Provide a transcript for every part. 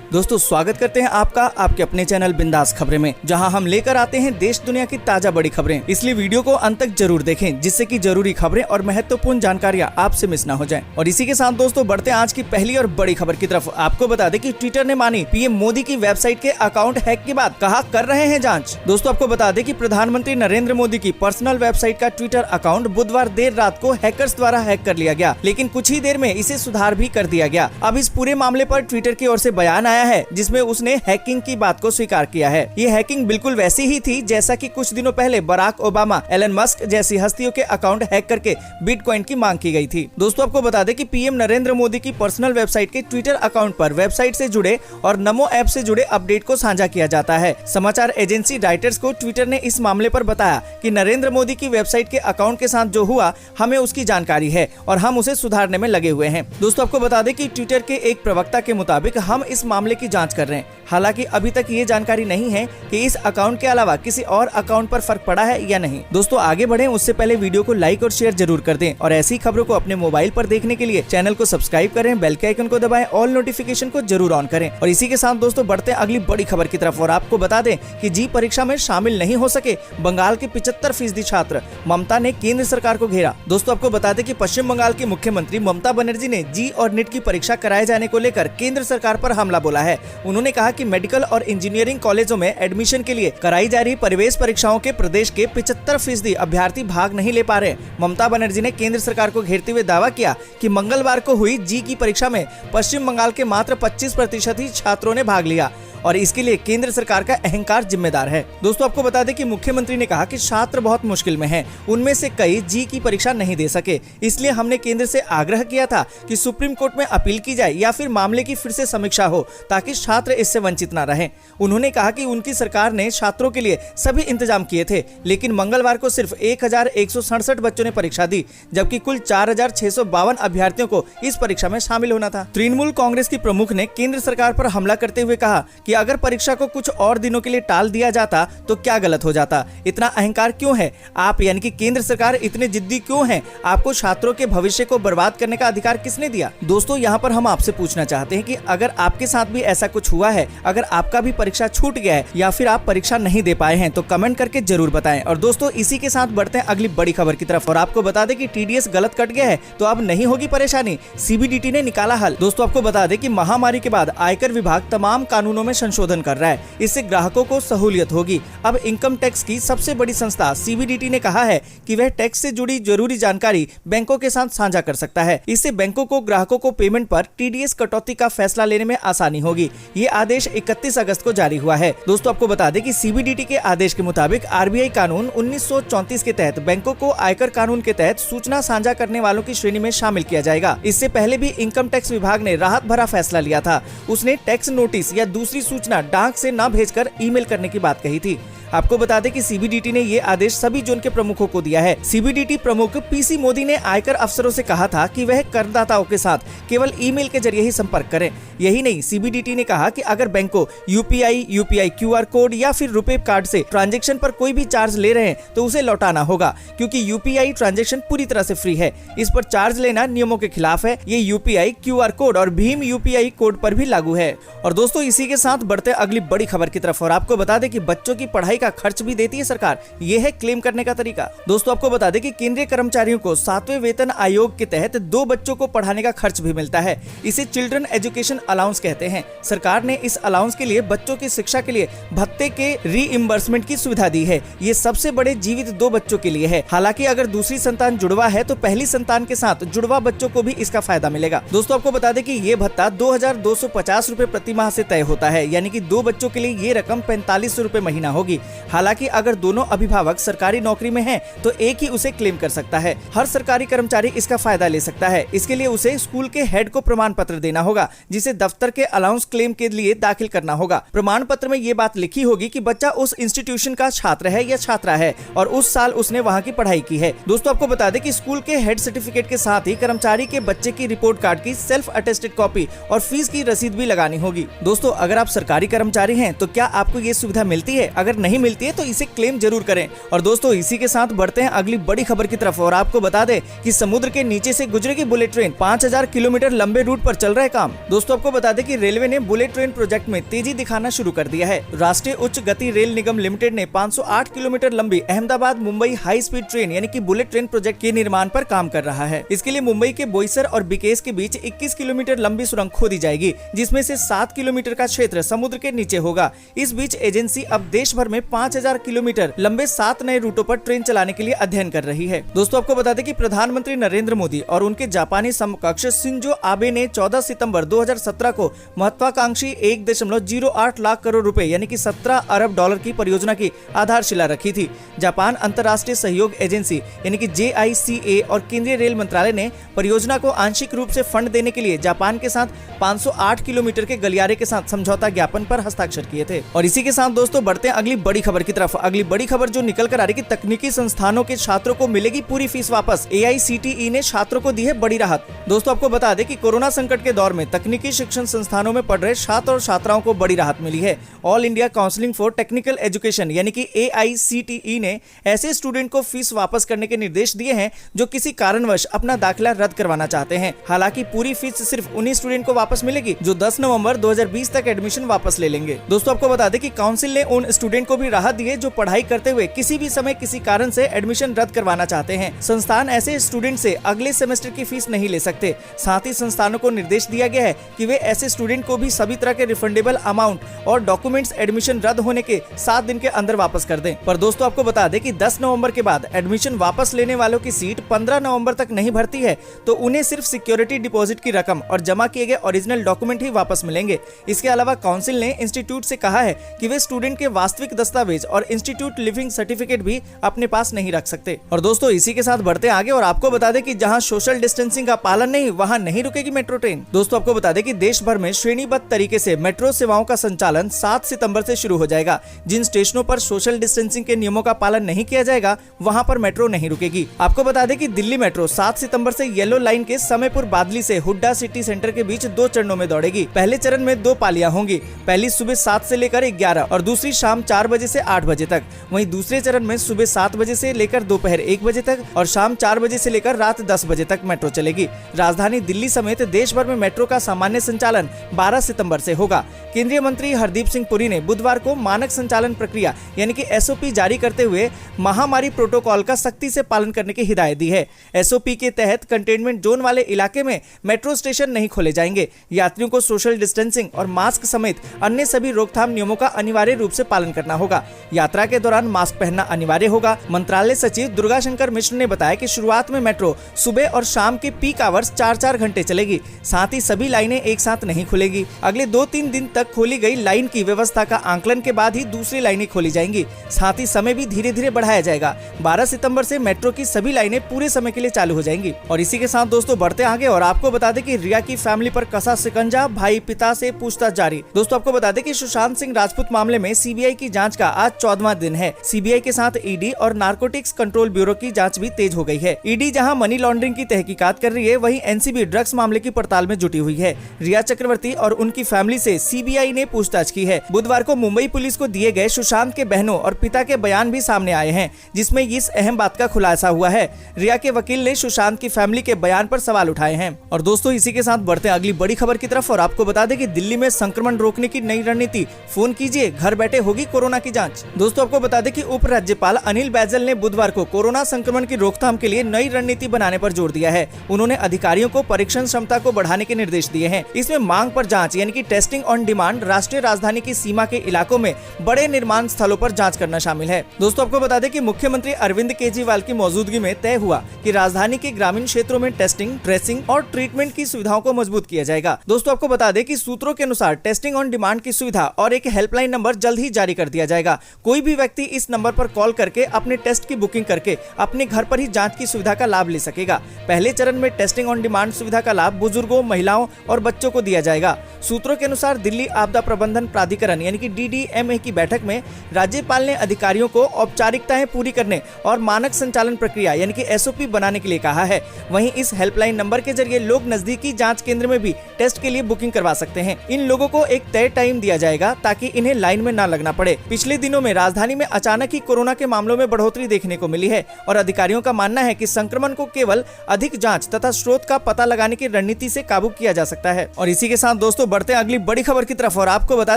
दोस्तों स्वागत करते हैं आपका आपके अपने चैनल बिंदास खबरें में, जहां हम लेकर आते हैं देश दुनिया की ताजा बड़ी खबरें। इसलिए वीडियो को अंत तक जरूर देखें, जिससे कि जरूरी खबरें और महत्वपूर्ण जानकारियां आपसे मिस ना हो जाएं। और इसी के साथ दोस्तों बढ़ते हैं आज की पहली और बड़ी खबर की तरफ। आपको बता दें कि ट्विटर ने मानी पीएम मोदी की वेबसाइट के अकाउंट हैक के बाद, कहा कर रहे हैं जाँच। दोस्तों आपको बता दें कि प्रधानमंत्री नरेंद्र मोदी की पर्सनल वेबसाइट का ट्विटर अकाउंट बुधवार देर रात को हैकर्स द्वारा हैक कर लिया गया, लेकिन कुछ ही देर में इसे सुधार भी कर दिया गया। अब इस पूरे मामले पर ट्विटर की ओर से बयान आया है, जिसमें उसने हैकिंग की बात को स्वीकार किया है। ये हैकिंग बिल्कुल वैसी ही थी जैसा कि कुछ दिनों पहले बराक ओबामा, एलन मस्क जैसी हस्तियों के अकाउंट हैक करके बिटकॉइन की मांग की गई थी। दोस्तों आपको बता दें कि पीएम नरेंद्र मोदी की पर्सनल वेबसाइट के ट्विटर अकाउंट पर वेबसाइट से जुड़े और नमो ऐप से जुड़े अपडेट को साझा किया जाता है। समाचार एजेंसी राइटर्स को ट्विटर ने इस मामले पर बताया कि नरेंद्र मोदी की वेबसाइट के अकाउंट के साथ जो हुआ, हमें उसकी जानकारी है और हम उसे सुधारने में लगे हुए हैं। दोस्तों आपको बता दें कि ट्विटर के एक प्रवक्ता के मुताबिक हम इस मामले की जांच कर रहे हैं। हालांकि अभी तक ये जानकारी नहीं है कि इस अकाउंट के अलावा किसी और अकाउंट पर फर्क पड़ा है या नहीं। दोस्तों आगे बढ़ें उससे पहले वीडियो को लाइक और शेयर जरूर कर दें और ऐसी खबरों को अपने मोबाइल पर देखने के लिए चैनल को सब्सक्राइब करें, बेल के आइकन को दबाएं, ऑल नोटिफिकेशन को जरूर ऑन करें। और इसी के साथ दोस्तों बढ़ते हैं अगली बड़ी खबर की तरफ और आपको बता दें कि जी परीक्षा में शामिल नहीं हो सके बंगाल के 75% छात्र, ममता ने केंद्र सरकार को घेरा। दोस्तों आपको बता दें कि पश्चिम बंगाल की मुख्यमंत्री ममता बनर्जी ने जी और नीट की परीक्षा कराए जाने को लेकर केंद्र सरकार पर हमला बोला है। उन्होंने कहा कि मेडिकल और इंजीनियरिंग कॉलेजों में एडमिशन के लिए कराई जा रही प्रवेश परीक्षाओं के प्रदेश के 75% अभ्यर्थी भाग नहीं ले पा रहे। ममता बनर्जी ने केंद्र सरकार को घेरते हुए दावा किया कि मंगलवार को हुई जी की परीक्षा में पश्चिम बंगाल के मात्र 25% ही छात्रों ने भाग लिया और इसके लिए केंद्र सरकार का अहंकार जिम्मेदार है। दोस्तों आपको बता दें कि मुख्यमंत्री ने कहा कि छात्र बहुत मुश्किल में हैं, उनमें से कई जी की परीक्षा नहीं दे सके, इसलिए हमने केंद्र से आग्रह किया था कि सुप्रीम कोर्ट में अपील की जाए या फिर मामले की फिर से समीक्षा हो ताकि छात्र इससे वंचित न रहें। उन्होंने कहा कि उनकी सरकार ने छात्रों के लिए सभी इंतजाम किए थे, लेकिन मंगलवार को सिर्फ 1167 बच्चों ने परीक्षा दी, जबकि कुल 4652 अभ्यर्थियों को इस परीक्षा में शामिल होना था। तृणमूल कांग्रेस की प्रमुख ने केंद्र सरकार पर हमला करते हुए कहा कि अगर परीक्षा को कुछ और दिनों के लिए टाल दिया जाता तो क्या गलत हो जाता। इतना अहंकार क्यों है आप, यानी कि केंद्र सरकार इतने जिद्दी क्यों है? आपको छात्रों के भविष्य को बर्बाद करने का अधिकार किसने दिया? दोस्तों यहाँ पर हम आपसे पूछना चाहते हैं कि अगर आपके साथ भी ऐसा कुछ हुआ है, अगर आपका भी परीक्षा छूट गया है या फिर आप परीक्षा नहीं दे पाए हैं, तो कमेंट करके जरूर बताएं। और दोस्तों इसी के साथ बढ़ते हैं अगली बड़ी खबर की तरफ और आपको बता दें कि टीडीएस गलत कट गया है तो अब नहीं होगी परेशानी, सीबीडीटी ने निकाला हल। दोस्तों आपको बता दें कि महामारी के बाद आयकर विभाग तमाम कानूनों में संशोधन कर रहा है, इससे ग्राहकों को सहूलियत होगी। अब इनकम टैक्स की सबसे बड़ी संस्था सीबीडीटी ने कहा है कि वह टैक्स से जुड़ी जरूरी जानकारी बैंकों के साथ साझा कर सकता है। इससे बैंकों को ग्राहकों को पेमेंट पर टीडीएस कटौती का फैसला लेने में आसानी होगी। ये आदेश 31 अगस्त को जारी हुआ है। दोस्तों आपको बता दें कि सीबीडीटी के आदेश के मुताबिक आरबीआई कानून 1934 के तहत बैंकों को आयकर कानून के तहत सूचना साझा करने वालों की श्रेणी में शामिल किया जाएगा। इससे पहले भी इनकम टैक्स विभाग ने राहत भरा फैसला लिया था। उसने टैक्स नोटिस या दूसरी सूचना डाक से न भेजकर ईमेल करने की बात कही थी। आपको बता दें कि सीबीडीटी ने ये आदेश सभी जोन के प्रमुखों को दिया है। सीबीडीटी प्रमुख पीसी मोदी ने आयकर अफसरों से कहा था कि वह करदाताओं के साथ केवल ईमेल के जरिए ही संपर्क करें। यही नहीं, सीबीडीटी ने कहा कि अगर बैंक को यूपीआई क्यूआर कोड या फिर रुपे कार्ड से ट्रांजैक्शन पर कोई भी चार्ज ले रहे हैं तो उसे लौटाना होगा, क्योंकि यूपीआई ट्रांजैक्शन पूरी तरह से फ्री है। इस पर चार्ज लेना नियमों के खिलाफ है। ये यूपीआई क्यूआर कोड और भीम यूपीआई कोड पर भी लागू है। और दोस्तों इसी के साथ बढ़ते अगली बड़ी खबर की तरफ और आपको बता दें कि बच्चों की पढ़ाई का खर्च भी देती है सरकार। ये है क्लेम करने का तरीका। दोस्तों आपको बता दें कि केंद्रीय कर्मचारियों को 7वें वेतन आयोग के तहत 2 बच्चों को पढ़ाने का खर्च भी मिलता है। इसे चिल्ड्रन एजुकेशन अलाउंस कहते हैं। सरकार ने इस अलाउंस के लिए बच्चों की शिक्षा के लिए भत्ते के रीइंबर्समेंट की सुविधा दी है। ये सबसे बड़े जीवित 2 बच्चों के लिए है। हालांकि अगर दूसरी संतान जुड़वा है तो पहली संतान के साथ जुड़वा बच्चों को भी इसका फायदा मिलेगा। दोस्तों आपको बता दें कि ये भत्ता 2250 रूपए प्रति माह से तय होता है, यानी कि 2 बच्चों के लिए ये रकम 4500 रूपए महीना होगी। हालांकि अगर दोनों अभिभावक सरकारी नौकरी में हैं, तो एक ही उसे क्लेम कर सकता है। हर सरकारी कर्मचारी इसका फायदा ले सकता है। इसके लिए उसे स्कूल के हेड को प्रमाण पत्र देना होगा, जिसे दफ्तर के अलाउंस क्लेम के लिए दाखिल करना होगा। प्रमाण पत्र में ये बात लिखी होगी कि बच्चा उस इंस्टीट्यूशन का छात्र है या छात्रा है और उस साल उसने वहाँ की पढ़ाई की है। दोस्तों आपको बता दें कि स्कूल के हेड सर्टिफिकेट के साथ ही कर्मचारी के बच्चे की रिपोर्ट कार्ड की सेल्फ अटेस्टेड कॉपी और फीस की रसीद भी लगानी होगी। दोस्तों अगर आप सरकारी कर्मचारी हैं तो क्या आपको ये सुविधा मिलती है? अगर नहीं नहीं मिलती है तो इसे क्लेम जरूर करें। और दोस्तों इसी के साथ बढ़ते हैं अगली बड़ी खबर की तरफ और आपको बता दें कि समुद्र के नीचे से गुजरेगी बुलेट ट्रेन, 5000 किलोमीटर लंबे रूट पर चल रहा है काम। दोस्तों आपको बता दें कि रेलवे ने बुलेट ट्रेन प्रोजेक्ट में तेजी दिखाना शुरू कर दिया है। राष्ट्रीय उच्च गति रेल निगम लिमिटेड ने 508 किलोमीटर लंबी Ahmedabad Mumbai high speed train यानी कि बुलेट ट्रेन प्रोजेक्ट के निर्माण पर काम कर रहा है। इसके लिए मुंबई के बोईसर और बिकेस के बीच 21 किलोमीटर लंबी सुरंग खोदी जाएगी, जिसमें से 7 किलोमीटर का क्षेत्र समुद्र के नीचे होगा। इस बीच एजेंसी अब देश भर में 5000 किलोमीटर लंबे 7 नए रूटों पर ट्रेन चलाने के लिए अध्ययन कर रही है। दोस्तों आपको बता दें कि प्रधानमंत्री नरेंद्र मोदी और उनके जापानी समकक्ष शिंजो आबे ने 14 सितंबर 2017 को महत्वाकांक्षी 1.08 लाख करोड़ रुपए यानी कि 17 अरब डॉलर की परियोजना की आधारशिला रखी थी। जापान अंतर्राष्ट्रीय सहयोग एजेंसी यानी कि JICA और केंद्रीय रेल मंत्रालय ने परियोजना को आंशिक रूप से फंड देने के लिए जापान के साथ 508 किलोमीटर के गलियारे के साथ समझौता ज्ञापन पर हस्ताक्षर किए थे। और इसी के साथ दोस्तों बढ़ते हैं अगली बड़ी खबर की तरफ। अगली बड़ी खबर जो निकल कर आ रही है कि तकनीकी संस्थानों के छात्रों को मिलेगी पूरी फीस वापस। AICTE ने छात्रों को दी है बड़ी राहत। दोस्तों आपको बता दें कि कोरोना संकट के दौर में तकनीकी शिक्षण संस्थानों में पढ़ रहे छात्र और छात्राओं को बड़ी राहत मिली है। All India counselling for technical education यानी कि AICTE ने ऐसे स्टूडेंट को फीस वापस करने के निर्देश दिए हैं जो किसी कारणवश अपना दाखिला रद्द करवाना चाहते हैं। हालांकि पूरी फीस सिर्फ उन्हीं स्टूडेंट को वापस मिलेगी जो 10 नवंबर 2020 तक एडमिशन वापस ले लेंगे। दोस्तों आपको बता दें कि काउंसिल ने उन स्टूडेंट को भी राहत दी है जो पढ़ाई करते हुए किसी भी समय किसी कारण से एडमिशन रद्द करवाना चाहते हैं। संस्थान ऐसे स्टूडेंट से अगले सेमेस्टर की फीस नहीं ले सकते। साथ ही संस्थानों को निर्देश दिया गया है कि वे ऐसे स्टूडेंट को भी सभी तरह के रिफंडेबल अमाउंट और डॉक्यूमेंट्स एडमिशन रद्द होने के 7 दिन के अंदर वापस कर दें। पर दोस्तों आपको बता दें कि 10 नवंबर के बाद एडमिशन वापस लेने वालों की सीट 15 नवंबर तक नहीं भरती है तो उन्हें सिर्फ सिक्योरिटी डिपॉजिट की रकम और जमा किए गए ओरिजिनल डॉक्यूमेंट ही वापस मिलेंगे। इसके अलावा काउंसिल ने इंस्टीट्यूट से कहा है कि वे स्टूडेंट के वास्तविक दस्तावेज और इंस्टीट्यूट लिविंग सर्टिफिकेट भी अपने पास नहीं रख सकते। और दोस्तों इसी के साथ बढ़ते आगे और आपको बता दें कि जहां सोशल डिस्टेंसिंग का पालन नहीं वहां नहीं रुकेगी मेट्रो ट्रेन। दोस्तों आपको बता दें कि देश भर में श्रेणीबद्ध तरीके से मेट्रो सेवाओं का संचालन 7 सितंबर से शुरू हो जाएगा। जिन स्टेशनों पर सोशल डिस्टेंसिंग के नियमों का पालन नहीं किया जाएगा वहां पर मेट्रो नहीं रुकेगी। आपको बता दें कि दिल्ली मेट्रो 7 सितंबर से येलो लाइन के समयपुर बादली से हुड्डा सिटी सेंटर के बीच 2 चरणों में दौड़ेगी। पहले चरण में 2 पालियां होंगी, पहली सुबह 7 से लेकर 11 और दूसरी शाम 4 बजे से 8 बजे तक। वहीं दूसरे चरण में सुबह 7 बजे से लेकर दोपहर 1 बजे तक और शाम 4 बजे से लेकर रात 10 बजे तक मेट्रो चलेगी। राजधानी दिल्ली समेत देश भर में मेट्रो का सामान्य संचालन 12 सितंबर से होगा। केंद्रीय मंत्री हरदीप सिंह पुरी ने बुधवार को मानक संचालन प्रक्रिया यानी कि SOP जारी करते हुए महामारी प्रोटोकॉल का सख्ती से पालन करने की हिदायत दी है। SOP के तहत कंटेनमेंट जोन वाले इलाके में मेट्रो स्टेशन नहीं खोले जाएंगे। यात्रियों को सोशल डिस्टेंसिंग और मास्क समेत अन्य सभी रोकथाम नियमों का अनिवार्य रूप से पालन करना होगा। यात्रा के दौरान मास्क पहनना अनिवार्य होगा। मंत्रालय सचिव दुर्गा शंकर मिश्र ने बताया कि शुरुआत में मेट्रो सुबह और शाम के पीक आवर्स 4-4 घंटे चलेगी। साथ ही सभी लाइनें एक साथ नहीं खुलेगी। अगले 2-3 दिन तक खोली गई लाइन की व्यवस्था का आंकलन के बाद ही दूसरी लाइनें खोली जाएंगी। साथ ही समय भी धीरे धीरे बढ़ाया जाएगा। 12 सितंबर से मेट्रो की सभी लाइनें पूरे समय के लिए चालू हो जाएंगी। और इसी के साथ दोस्तों बढ़ते आगे और आपको बता दें कि रिया की फैमिली पर कसा शिकंजा, भाई पिता से पूछताछ जारी। दोस्तों आपको बता दें कि सुशांत सिंह राजपूत मामले में CBI की जांच का आज 14वां दिन है। CBI के साथ ED और नारकोटिक्स कंट्रोल ब्यूरो की जांच भी तेज हो गई है। ED जहां मनी लॉन्ड्रिंग की तहकीकात कर रही है, वहीं NCB ड्रग्स मामले की पड़ताल में जुटी हुई है। रिया चक्रवर्ती और उनकी फैमिली से CBI ने पूछताछ की है। बुधवार को मुंबई पुलिस को दिए गए सुशांत के बहनों और पिता के बयान भी सामने आए हैं, जिसमें इस अहम बात का खुलासा हुआ है। रिया के वकील ने सुशांत की फैमिली के बयान पर सवाल उठाए हैं। और दोस्तों इसी के साथ बढ़ते अगली बड़ी खबर की तरफ और आपको बता दें कि दिल्ली में संक्रमण रोकने की नई रणनीति। फोन कीजिए, घर बैठे होगी कोरोना की जांच। दोस्तों आपको बता दें कि उप राज्यपाल अनिल बैजल ने बुधवार को कोरोना संक्रमण की रोकथाम के लिए नई रणनीति बनाने पर जोर दिया है। उन्होंने अधिकारियों को परीक्षण क्षमता को बढ़ाने के निर्देश दिए हैं। इसमें मांग पर जांच यानी कि टेस्टिंग ऑन डिमांड, राष्ट्रीय राजधानी की सीमा के इलाकों में बड़े निर्माण स्थलों पर जांच करना शामिल है। दोस्तों आपको बता दें कि मुख्यमंत्री अरविंद केजरीवाल की मौजूदगी में तय हुआ कि राजधानी के ग्रामीण क्षेत्रों में टेस्टिंग, ट्रेसिंग और ट्रीटमेंट की सुविधाओं को मजबूत किया जाएगा। दोस्तों आपको बता दें कि सूत्रों के अनुसार टेस्टिंग ऑन डिमांड की सुविधा और एक हेल्पलाइन नंबर जल्द ही जारी कर दिया जाएगा। कोई भी व्यक्ति इस नंबर पर कॉल करके अपने टेस्ट की बुकिंग करके अपने घर पर ही जांच की सुविधा का लाभ ले सकेगा। पहले चरण में टेस्टिंग ऑन डिमांड सुविधा का लाभ बुजुर्गों, महिलाओं और बच्चों को दिया जाएगा। सूत्रों के अनुसार दिल्ली आपदा प्रबंधन प्राधिकरण यानी कि DDMA की बैठक में राज्यपाल ने अधिकारियों को औपचारिकताएं पूरी करने और मानक संचालन प्रक्रिया यानी कि SOP बनाने के लिए कहा है। वहीं इस हेल्पलाइन नंबर के जरिए लोग नजदीकी जांच केंद्र में भी टेस्ट के लिए बुकिंग करवा सकते हैं। इन लोगों को एक तय टाइम दिया जाएगा ताकि इन्हें लाइन में न लगना पड़े। पिछले पिछले दिनों में राजधानी में अचानक ही कोरोना के मामलों में बढ़ोतरी देखने को मिली है और अधिकारियों का मानना है कि संक्रमण को केवल अधिक जांच तथा स्रोत का पता लगाने की रणनीति से काबू किया जा सकता है। और इसी के साथ दोस्तों बढ़ते हैं अगली बड़ी खबर की तरफ और आपको बता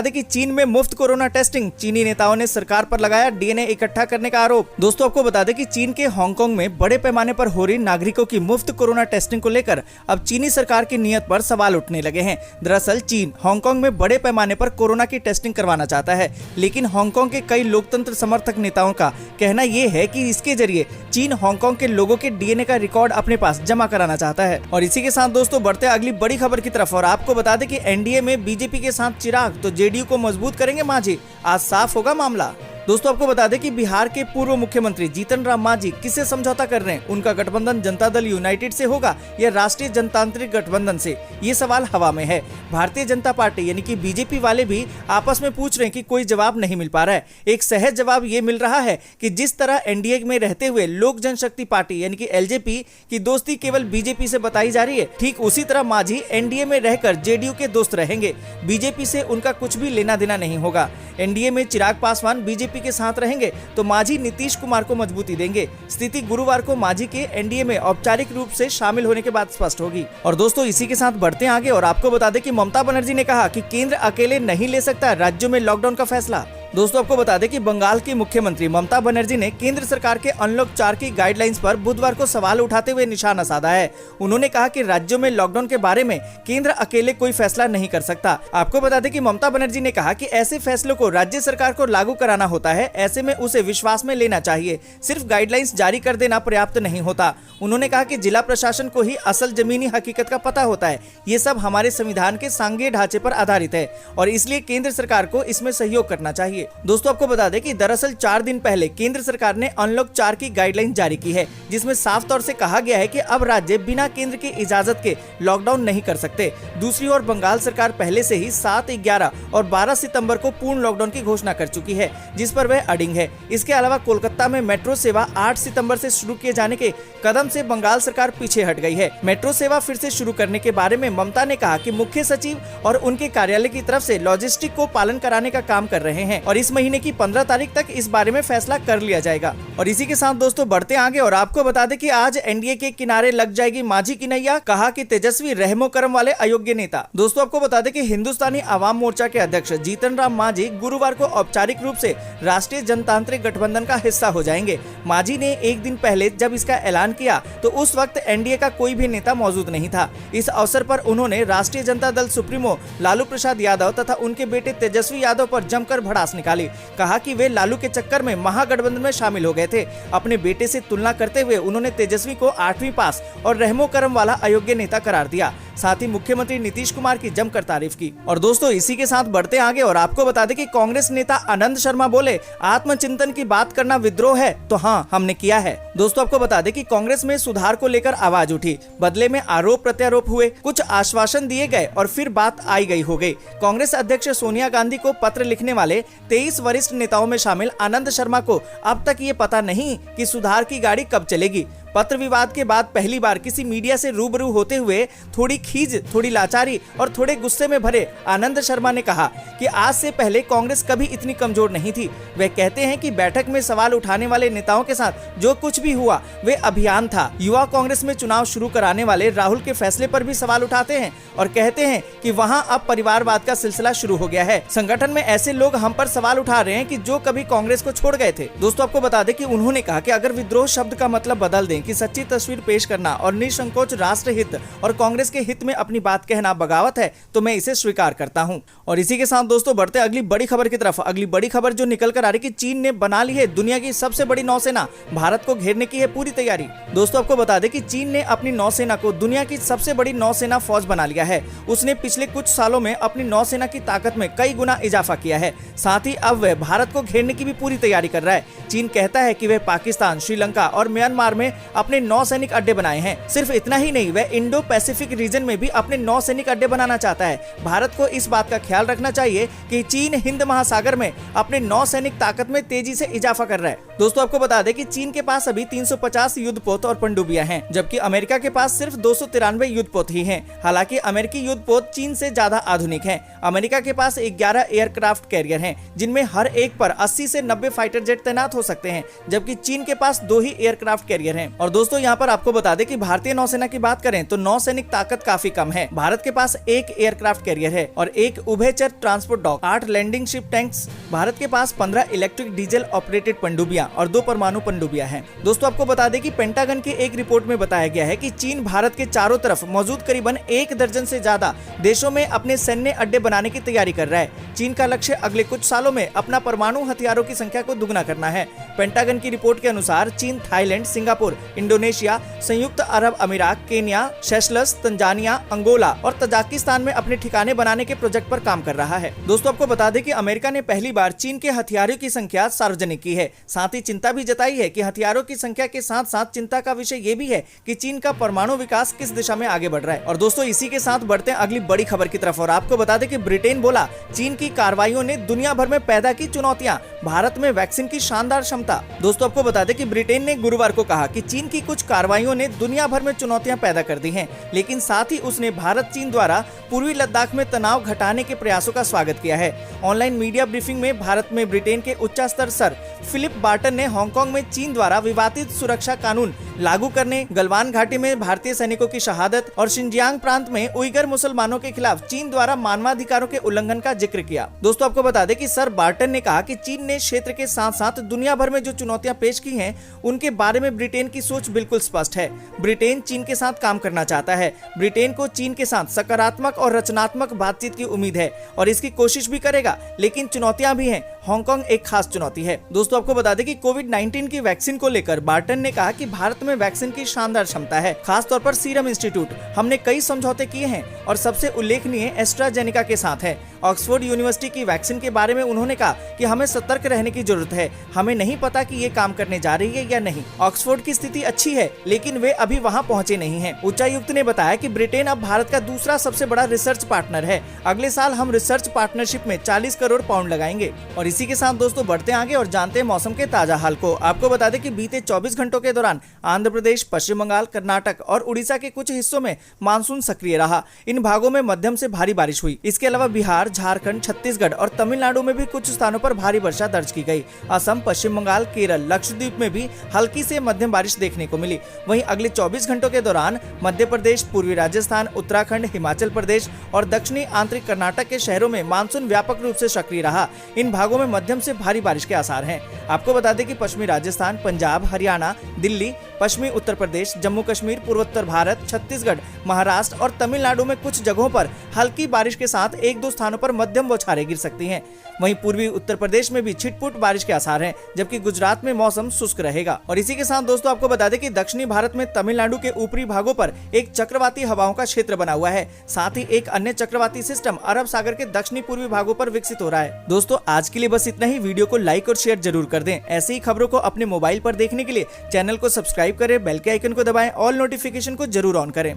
दें कि चीन में मुफ्त कोरोना टेस्टिंग, चीनी नेताओं ने सरकार पर लगाया डीएनए इकट्ठा करने का आरोप। दोस्तों आपको बता दें कि चीन के हांगकांग में बड़े पैमाने पर हो रही नागरिकों की मुफ्त कोरोना टेस्टिंग को लेकर अब चीनी सरकार की नीयत पर सवाल उठने लगे हैं। दरअसल चीन हांगकांग में बड़े पैमाने पर कोरोना की टेस्टिंग करवाना चाहता है, लेकिन हांगकांग के कई लोकतंत्र समर्थक नेताओं का कहना ये है कि इसके जरिए चीन हांगकांग के लोगों के डीएनए का रिकॉर्ड अपने पास जमा कराना चाहता है। और इसी के साथ दोस्तों बढ़ते अगली बड़ी खबर की तरफ और आपको बता दें कि एनडीए में बीजेपी के साथ चिराग तो जेडीयू को मजबूत करेंगे मांझी, आज साफ होगा मामला। दोस्तों आपको बता दें कि बिहार के पूर्व मुख्यमंत्री जीतन राम मांझी किससे समझौता कर रहे हैं, उनका गठबंधन जनता दल यूनाइटेड से होगा या राष्ट्रीय जनतांत्रिक गठबंधन से, ये सवाल हवा में है। भारतीय जनता पार्टी यानी कि बीजेपी वाले भी आपस में पूछ रहे हैं कि कोई जवाब नहीं मिल पा रहा है। एक सहज जवाब ये मिल रहा है कि जिस तरह एनडीए में रहते हुए लोक जनशक्ति पार्टी यानी कि एलजेपी की दोस्ती केवल बीजेपी से बताई जा रही है, ठीक उसी तरह मांझी एनडीए में रहकर जेडीयू के दोस्त रहेंगे। बीजेपी से उनका कुछ भी लेना देना नहीं होगा। एनडीए में चिराग पासवान बीजेपी के साथ रहेंगे तो मांझी नीतीश कुमार को मजबूती देंगे। स्थिति गुरुवार को मांझी के एनडीए में औपचारिक रूप से शामिल होने के बाद स्पष्ट होगी। और दोस्तों इसी के साथ बढ़ते हैं आगे और आपको बता दें कि ममता बनर्जी ने कहा कि केंद्र अकेले नहीं ले सकता राज्यों में लॉकडाउन का फैसला। दोस्तों आपको बता दें कि बंगाल की मुख्यमंत्री ममता बनर्जी ने केंद्र सरकार के अनलॉक 4 की गाइडलाइंस पर बुधवार को सवाल उठाते हुए निशाना साधा है। उन्होंने कहा कि राज्यों में लॉकडाउन के बारे में केंद्र अकेले कोई फैसला नहीं कर सकता। आपको बता दें कि ममता बनर्जी ने कहा कि ऐसे फैसलों को राज्य सरकार को लागू कराना होता है, ऐसे में उसे विश्वास में लेना चाहिए, सिर्फ गाइडलाइंस जारी कर देना पर्याप्त नहीं होता। उन्होंने कहा कि जिला प्रशासन को ही असल जमीनी हकीकत का पता होता है। ये सब हमारे संविधान के सांघिक ढांचे पर आधारित है और इसलिए केंद्र सरकार को इसमें सहयोग करना चाहिए। दोस्तों आपको बता दें कि दरअसल 4 दिन पहले केंद्र सरकार ने अनलॉक 4 की गाइडलाइन जारी की है, जिसमें साफ तौर से कहा गया है कि अब राज्य बिना केंद्र की इजाजत के लॉकडाउन नहीं कर सकते। दूसरी ओर बंगाल सरकार पहले से ही 7, 11 और 12 सितंबर को पूर्ण लॉकडाउन की घोषणा कर चुकी है, जिस पर वह अडिग है। इसके अलावा कोलकाता में मेट्रो सेवा 8 सितंबर से शुरू किए जाने के कदम से बंगाल सरकार पीछे हट गई है। मेट्रो सेवा फिर से शुरू करने के बारे में ममता ने कहा कि मुख्य सचिव और उनके कार्यालय की तरफ से लॉजिस्टिक को पालन कराने का काम कर रहे हैं और इस महीने की 15 तारीख तक इस बारे में फैसला कर लिया जाएगा। और इसी के साथ दोस्तों बढ़ते आगे और आपको बता दें कि आज एनडीए के किनारे लग जाएगी मांझी की नैया, कहा कि तेजस्वी रहमो करम वाले अयोग्य नेता। दोस्तों आपको बता दें कि हिंदुस्तानी आवाम मोर्चा के अध्यक्ष जीतन राम मांझी गुरुवार को औपचारिक रूप से राष्ट्रीय जनतांत्रिक गठबंधन का हिस्सा हो जाएंगे। मांझी ने एक दिन पहले जब इसका ऐलान किया तो उस वक्त एनडीए का कोई भी नेता मौजूद नहीं था। इस अवसर पर उन्होंने राष्ट्रीय जनता दल सुप्रीमो लालू प्रसाद यादव तथा उनके बेटे तेजस्वी यादव पर जमकर भड़ास निकाली। कहा कि वे लालू के चक्कर में महागठबंधन में शामिल हो गए थे। अपने बेटे से तुलना करते हुए उन्होंने तेजस्वी को 8वीं पास और रहमो करम वाला अयोग्य नेता करार दिया। साथ ही मुख्यमंत्री नीतीश कुमार की जमकर तारीफ की। और दोस्तों इसी के साथ बढ़ते आगे और आपको बता दें कि कांग्रेस नेता आनंद शर्मा बोले आत्मचिंतन की बात करना विद्रोह है, तो हाँ हमने किया है। दोस्तों आपको बता दें कि कांग्रेस में सुधार को लेकर आवाज उठी, बदले में आरोप प्रत्यारोप हुए, कुछ आश्वासन दिए गए और फिर बात आई गई हो गई। कांग्रेस अध्यक्ष सोनिया गांधी को पत्र लिखने वाले 23 वरिष्ठ नेताओं में शामिल आनंद शर्मा को अब तक ये पता नहीं कि सुधार की गाड़ी कब चलेगी। पत्र विवाद के बाद पहली बार किसी मीडिया से रूबरू होते हुए थोड़ी खीज, थोड़ी लाचारी और थोड़े गुस्से में भरे आनंद शर्मा ने कहा कि आज से पहले कांग्रेस कभी इतनी कमजोर नहीं थी। वे कहते हैं कि बैठक में सवाल उठाने वाले नेताओं के साथ जो कुछ भी हुआ वे अभियान था। युवा कांग्रेस में चुनाव शुरू कराने वाले राहुल के फैसले पर भी सवाल उठाते हैं और कहते हैं कि वहां अब परिवारवाद का सिलसिला शुरू हो गया है। संगठन में ऐसे लोग हम पर सवाल उठा रहे हैं कि जो कभी कांग्रेस को छोड़ गए थे। दोस्तों आपको बता दें कि उन्होंने कहा कि अगर विद्रोह शब्द का मतलब बदल दें कि सच्ची तस्वीर पेश करना और निसंकोच राष्ट्र हित और कांग्रेस के हित में अपनी बात कहना बगावत है, तो मैं इसे स्वीकार करता हूं। और इसी के साथ दोस्तों बढ़ते अगली बड़ी खबर की तरफ। अगली बड़ी खबर जो निकल कर आ रही कि चीन ने बना ली है दुनिया की सबसे बड़ी नौसेना, भारत को घेरने की है पूरी तैयारी। दोस्तों आपको बता दें कि चीन ने अपनी नौसेना को दुनिया की सबसे बड़ी नौसेना फौज बना लिया है। उसने पिछले कुछ सालों में अपनी नौसेना की ताकत में कई गुना इजाफा किया है। साथ ही अब वह भारत को घेरने की भी पूरी तैयारी कर रहा है। चीन कहता है कि वह पाकिस्तान, श्रीलंका और म्यांमार में अपने 9 सैनिक अड्डे बनाए हैं। सिर्फ इतना ही नहीं, वह इंडो पैसिफिक रीजन में भी अपने 9 सैनिक अड्डे बनाना चाहता है। भारत को इस बात का ख्याल रखना चाहिए कि चीन हिंद महासागर में अपने 9 सैनिक ताकत में तेजी से इजाफा कर रहा है। दोस्तों आपको बता दें कि चीन के पास अभी 350 युद्धपोत और पनडुब्बियां हैं, जबकि अमेरिका के पास सिर्फ 293 युद्धपोत ही हैं। हालांकि अमेरिकी युद्धपोत चीन से ज्यादा आधुनिक हैं। अमेरिका के पास 11 एयरक्राफ्ट कैरियर हैं, जिनमें हर एक पर 80 से 90 फाइटर जेट तैनात हो सकते हैं, जबकि चीन के पास 2 ही एयरक्राफ्ट कैरियर हैं। और दोस्तों यहाँ पर आपको बता दें कि भारतीय नौसेना की बात करें तो 9 सैनिक ताकत काफी कम है। भारत के पास 1 एयरक्राफ्ट कैरियर है और 1 उभयचर transport dock, 8 landing ship tanks. Bharat के पास 15 इलेक्ट्रिक डीजल ऑपरेटेड पनडुब्बियां और 2 परमाणु पनडुब्बियां हैं। दोस्तों आपको बता दें कि पेंटागन की एक रिपोर्ट में बताया गया है कि चीन भारत के चारों तरफ मौजूद करीबन 1 दर्जन से ज्यादा देशों में अपने सैन्य अड्डे बनाने की तैयारी कर रहा है। चीन का लक्ष्य अगले कुछ सालों में अपना परमाणु हथियारों की संख्या को दुगना करना है। पेंटागन की रिपोर्ट के अनुसार चीन थाईलैंड, सिंगापुर, इंडोनेशिया, संयुक्त अरब अमीरात, केन्या, सेशल्स, तंजानिया, अंगोला और तजाकिस्तान में अपने ठिकाने बनाने के प्रोजेक्ट पर काम कर रहा है। दोस्तों आपको बता दें कि अमेरिका ने पहली बार चीन के हथियारों की संख्या सार्वजनिक की है। साथ ही चिंता भी जताई है कि हथियारों की संख्या के साथ साथ चिंता का विषय ये भी है कि चीन का परमाणु विकास किस दिशा में आगे बढ़ रहा है। और दोस्तों इसी के साथ बढ़ते हैं अगली बड़ी खबर की तरफ और आपको बता दें कि ब्रिटेन बोला चीन की कार्रवाइयों ने दुनिया भर में पैदा की चुनौतियां, भारत में वैक्सीन की शानदार क्षमता। दोस्तों आपको बता दें कि ब्रिटेन ने गुरुवार को कहा कि चीन की कुछ कार्रवाइयों ने दुनिया भर में चुनौतियां पैदा कर दी हैं, लेकिन साथ ही उसने भारत चीन द्वारा पूर्वी लद्दाख में तनाव घटाने के प्रयासों का स्वागत किया है। ऑनलाइन मीडिया ब्रीफिंग में भारत में ब्रिटेन के उच्च स्तर सर फिलिप बार्टन ने हांगकांग में चीन द्वारा विवादित सुरक्षा कानून लागू करने, गलवान घाटी में भारतीय सैनिकों की शहादत और शिनजियांग प्रांत में उइगर मुसलमानों के खिलाफ चीन द्वारा मानवाधिकारों के उल्लंघन का जिक्र किया। दोस्तों आपको बता दें कि सर बार्टन ने कहा कि चीन ने क्षेत्र के साथ साथ दुनिया भर में जो चुनौतियां पेश की हैं, उनके बारे में ब्रिटेन की सोच बिल्कुल स्पष्ट है। ब्रिटेन चीन के साथ काम करना चाहता है। ब्रिटेन को चीन के साथ सकारात्मक और रचनात्मक बातचीत की उम्मीद है और इसकी कोशिश भी करेगा, लेकिन चुनौतियां भी हैं। हांगकांग एक खास चुनौती है। दोस्तों आपको बता दें कि कोविड-19 की वैक्सीन को लेकर बार्टन ने कहा कि भारत में वैक्सीन की शानदार क्षमता है, खासतौर पर सीरम इंस्टीट्यूट। हमने कई समझौते किए हैं और सबसे उल्लेखनीय एस्ट्राजेनेका के साथ है। ऑक्सफोर्ड यूनिवर्सिटी की वैक्सीन के बारे में उन्होंने कहा कि हमें सतर्क रहने की जरूरत है। हमें नहीं पता कि ये काम करने जा रही है या नहीं। ऑक्सफोर्ड की स्थिति अच्छी है, लेकिन वे अभी वहां पहुंचे नहीं हैं। उच्चायुक्त ने बताया कि ब्रिटेन अब भारत का दूसरा सबसे बड़ा रिसर्च पार्टनर है। अगले साल हम रिसर्च पार्टनरशिप में 40 करोड़ पाउंड लगाएंगे। और इसी के साथ दोस्तों बढ़ते आगे और जानते हैं मौसम के ताजा हाल को। आपको बता दें कि बीते 24 घंटों के दौरान आंध्र प्रदेश, पश्चिम बंगाल, कर्नाटक और उड़ीसा के कुछ हिस्सों में मानसून सक्रिय रहा। इन भागों में मध्यम से भारी बारिश हुई। इसके अलावा बिहार, झारखंड, छत्तीसगढ़ और तमिलनाडु में भी कुछ स्थानों पर भारी वर्षा दर्ज की गई। असम, पश्चिम बंगाल, केरल, लक्षद्वीप में भी हल्की से मध्यम बारिश देखने को मिली। वहीं अगले 24 घंटों के दौरान मध्य प्रदेश, पूर्वी राजस्थान, उत्तराखंड, हिमाचल प्रदेश और दक्षिणी आंतरिक कर्नाटक के शहरों में मानसून व्यापक रूप से सक्रिय रहा। इन भागों में मध्यम से भारी बारिश के आसार हैं। आपको बता दें कि पश्चिमी राजस्थान, पंजाब, हरियाणा, दिल्ली, पश्चिमी उत्तर प्रदेश, जम्मू कश्मीर, पूर्वोत्तर भारत, छत्तीसगढ़, महाराष्ट्र और तमिलनाडु में कुछ जगहों पर हल्की बारिश के साथ 1-2 स्थानों पर मध्यम बौछारें गिर सकती हैं। वहीं पूर्वी उत्तर प्रदेश में भी छिटपुट बारिश के आसार हैं, जबकि गुजरात में मौसम शुष्क रहेगा। और इसी के साथ दोस्तों आपको बता दें कि दक्षिणी भारत में तमिलनाडु के ऊपरी भागों पर एक चक्रवाती हवाओं का क्षेत्र बना हुआ है। साथ ही एक अन्य चक्रवाती सिस्टम अरब सागर के दक्षिणी पूर्वी भागों पर विकसित हो रहा है। दोस्तों आज के लिए बस इतना ही। वीडियो को लाइक और शेयर जरूर कर दें। ऐसी ही खबरों को अपने मोबाइल पर देखने के लिए चैनल को सब्सक्राइब करें, बेल के आइकन को दबाएं, ऑल नोटिफिकेशन को जरूर ऑन करें।